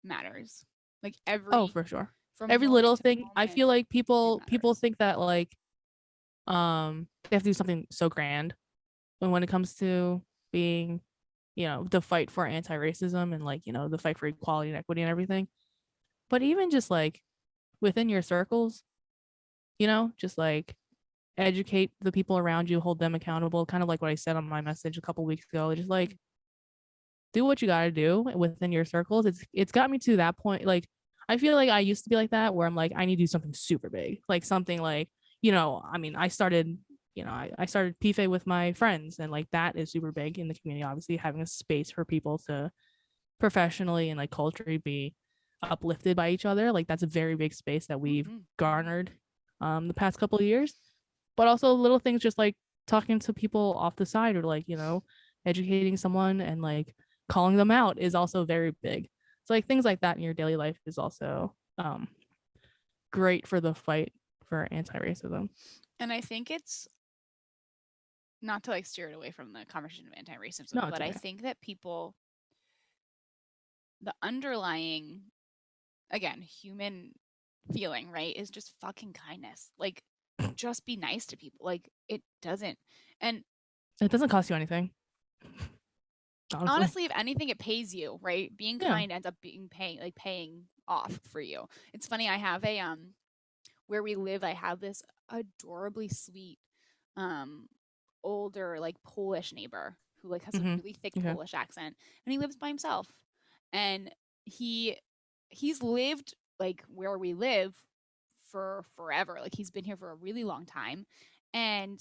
matters. Like Oh, every for sure. from Every little moment to thing, I moment, feel like it people matters. think that like they have to do something so grand when it comes to being, the fight for anti-racism and like, the fight for equality and equity and everything. But even just like within your circles, just like educate the people around you, hold them accountable, kind of like what I said on my message a couple weeks ago. Just like do what you got to do within your circles. It's got me to that point. Like I feel like I used to be like that, where I'm like I need to do something super big, like something like, I mean, I started, I started PFA with my friends, and like that is super big in the community. Obviously, having a space for people to professionally and like culturally be uplifted by each other, like that's a very big space that we've garnered the past couple of years. But also little things, just like talking to people off the side, or like, educating someone and like calling them out is also very big. So like things like that in your daily life is also great for the fight for anti-racism. And I think it's not to like steer it away from the conversation of anti-racism, No, it's but I okay. think that people, the underlying, again, human feeling, right, is just fucking kindness. Like, just be nice to people. Like, it doesn't. And It doesn't cost you anything, honestly. honestly, if anything, it pays you, right? Being Yeah. kind ends up paying off for you. It's funny. I have a where we live. I have this adorably sweet, um, older like Polish neighbor who like has a Mm-hmm. really thick Okay. Polish accent, and he lives by himself, and he he's lived like where we live for forever. Like he's been here for a really long time, and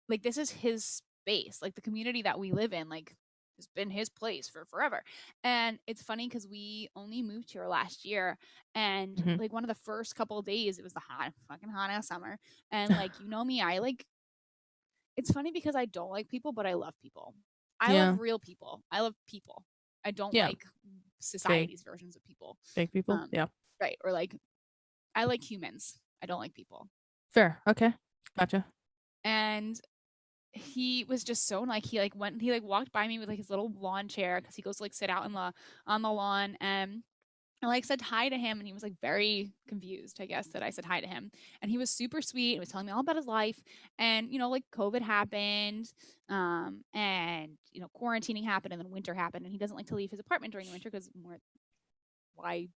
like this is his space, like the community that we live in, like has been his place for forever. And it's funny because we only moved here last year, and Mm-hmm. like one of the first couple of days, it was the fucking hot ass summer, and like me, I like, it's funny because I don't like people, but I love people. I love Yeah. real people. I love people. I don't Yeah. like Fake society's versions of people. fake people. Um, Yeah. right. Or like I like humans. I don't like people. Fair. Okay. Gotcha. And he was just so like he like walked by me with like his little lawn chair because he goes to like sit out in the on the lawn, and I like said hi to him, and he was like very confused, I guess, that I said hi to him. And he was super sweet and was telling me all about his life. And, like COVID happened, and, quarantining happened, and then winter happened. And he doesn't like to leave his apartment during the winter because why? I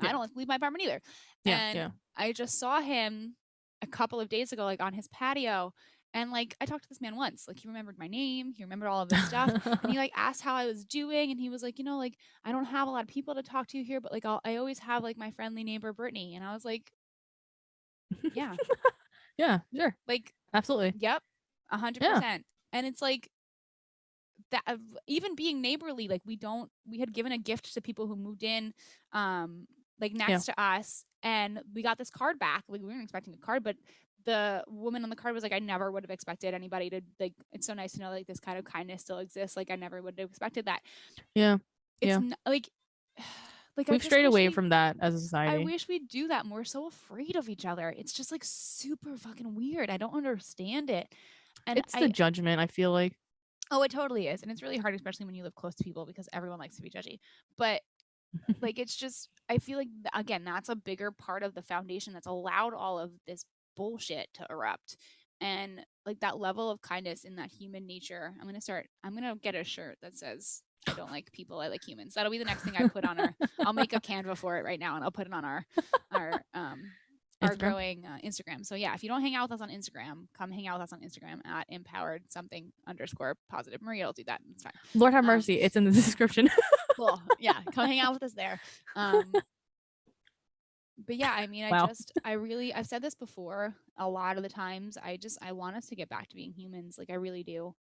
Yeah. don't like to leave my apartment either. Yeah. And Yeah. I just saw him a couple of days ago, like on his patio. And like I talked to this man once, like he remembered my name, he remembered all of this stuff, and he like asked how I was doing, and he was like, like I don't have a lot of people to talk to here, but like I always have like my friendly neighbor Brittany, and I was like, yeah, Yeah. Sure. like, Absolutely. yep, Yeah. 100%. And it's like that, even being neighborly, like we had given a gift to people who moved in, like Yeah. next to us, and we got this card back. Like we weren't expecting a card, but the woman on the card was like, I never would have expected anybody to, like, it's so nice to know like this kind of kindness still exists. Like I never would have expected that. Yeah. It's Yeah. like like I We've just strayed wish away we from that as a I society. wish we'd do that more. So afraid of each other. It's just like super fucking weird. I don't understand it. And It's the judgment, I feel like. oh, it totally is. And it's really hard, especially when you live close to people, because everyone likes to be judgy. But like, it's just, I feel like, again, that's a bigger part of the foundation that's allowed all of this bullshit to erupt. And like that level of kindness in that human nature, I'm going to get a shirt that says, I don't like people, I like humans. That'll be the next thing I put on I'll make a Canva for it right now, and I'll put it on our Instagram. growing Instagram. So yeah, if you don't hang out with us on Instagram, come hang out with us on Instagram at empowered something underscore positive. Maria will do that. It's fine. Lord have mercy. It's in the description. Well, yeah, come hang out with us there. But yeah, I mean, Wow. I've said this before a lot of the times. I want us to get back to being humans. Like I really do.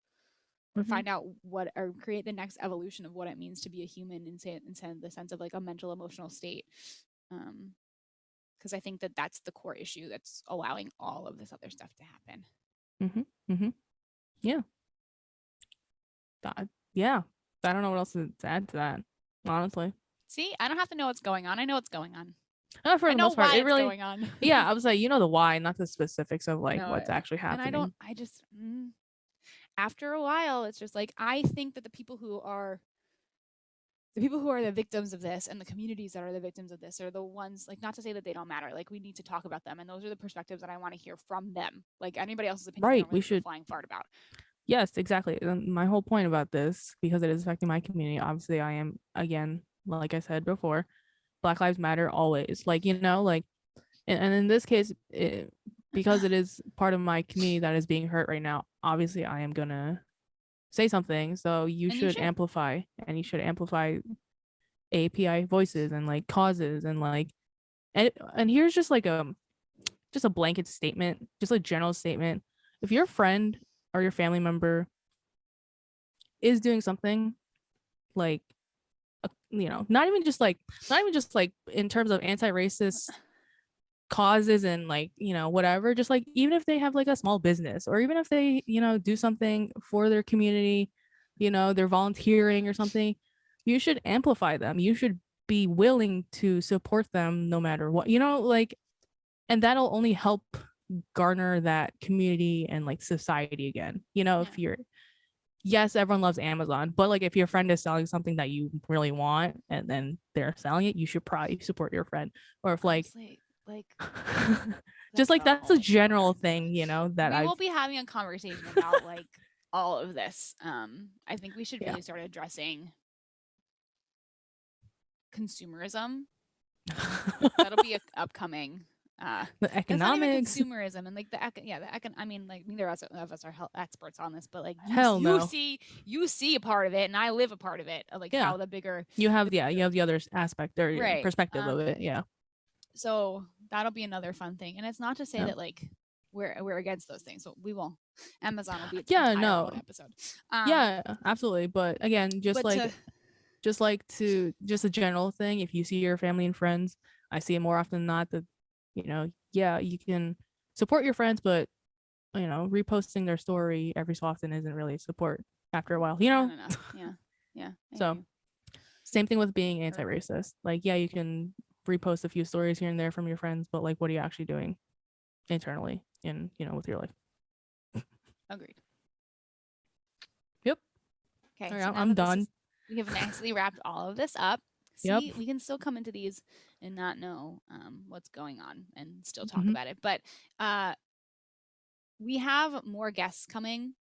Mhm. find out what, or create the next evolution of what it means to be a human in the sense of like a mental emotional state. Because I think that that's the core issue that's allowing all of this other stuff to happen. Yeah. Yeah. I don't know what else to add to that, honestly. See, I don't have to know what's going on. I know what's going on. For I the know most part, why it it's really, going on. yeah, I was like, the why, not the specifics of like No, what's actually and happening. I just, after a while, it's just like, I think that the people who are the victims of this and the communities that are the victims of this are the ones, like, not to say that they don't matter. Like, we need to talk about them. And those are the perspectives that I want to hear from them. Like, anybody else's opinion, I Right. don't We really give a should. flying fart about. Yes, exactly. And my whole point about this, because it is affecting my community, obviously, I am, again, like I said before, Black Lives Matter always. Like, like, and in this case, because it is part of my community that is being hurt right now, obviously, I am going to say something. So you And you should should. amplify, and you should amplify API voices and like causes and like, and here's just like just a blanket statement, just a general statement. If your friend or your family member is doing something like, not even just like in terms of anti-racist causes and like, whatever, just like even if they have like a small business, or even if they, do something for their community, they're volunteering or something, you should amplify them. You should be willing to support them no matter what, like, and that'll only help garner that community and like society again. If you're, yes, everyone loves Amazon, but like if your friend is selling something that you really want and then they're selling it, you should probably support your friend. Or if like, honestly, like, just like that's a general fair. thing, that We I've, will be having a conversation about like all of this. I think we should yeah. really start addressing consumerism. That'll be a upcoming. The It's not even economics. consumerism and like I mean, like, neither of us are health experts on this, but like Hell you no. see a part of it, and I live a part of it. Of like Yeah. how the bigger You have the other aspect or right perspective of it. Yeah. So that'll be another fun thing, and it's not to say Yeah. that like we're against those things. So we will. Amazon will be its Yeah, entire no. own episode. Yeah, absolutely. But again, But to just a general thing. If you see your family and friends, I see it more often than not that, yeah, you can support your friends, but reposting their story every so often isn't really support after a while, not enough. Yeah. So same thing with being anti-racist. Like, yeah, you can repost a few stories here and there from your friends, but like, what are you actually doing internally in, with your life? Agreed. Yep. Okay, All so right, I'm done. We have nicely wrapped all of this up. See, Yep. we can still come into these and not know what's going on and still talk about it. But we have more guests coming.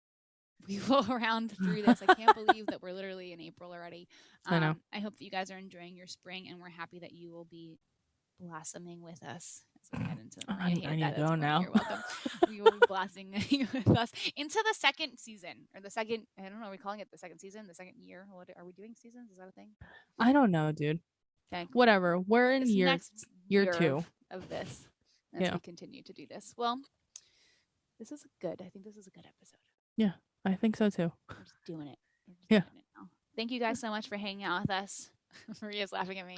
We will round through this. I can't believe that we're literally in April already. I know. I hope that you guys are enjoying your spring, and we're happy that you will be blossoming with us as we head into I need to go now. You're welcome. We will be blossoming with us into the second season, or the second, I don't know, are we calling it the second season, the second year? What are we doing, seasons? Is that a thing? I don't know, dude. Okay. Whatever. We're in year 2 of this as we continue to do this. Well, this is good. I think this is a good episode. Yeah, I think so too. We're just doing it. Yeah. Doing it now. Thank you guys so much for hanging out with us. Maria's laughing at me.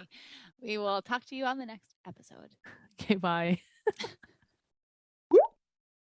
We will talk to you on the next episode. Okay, bye.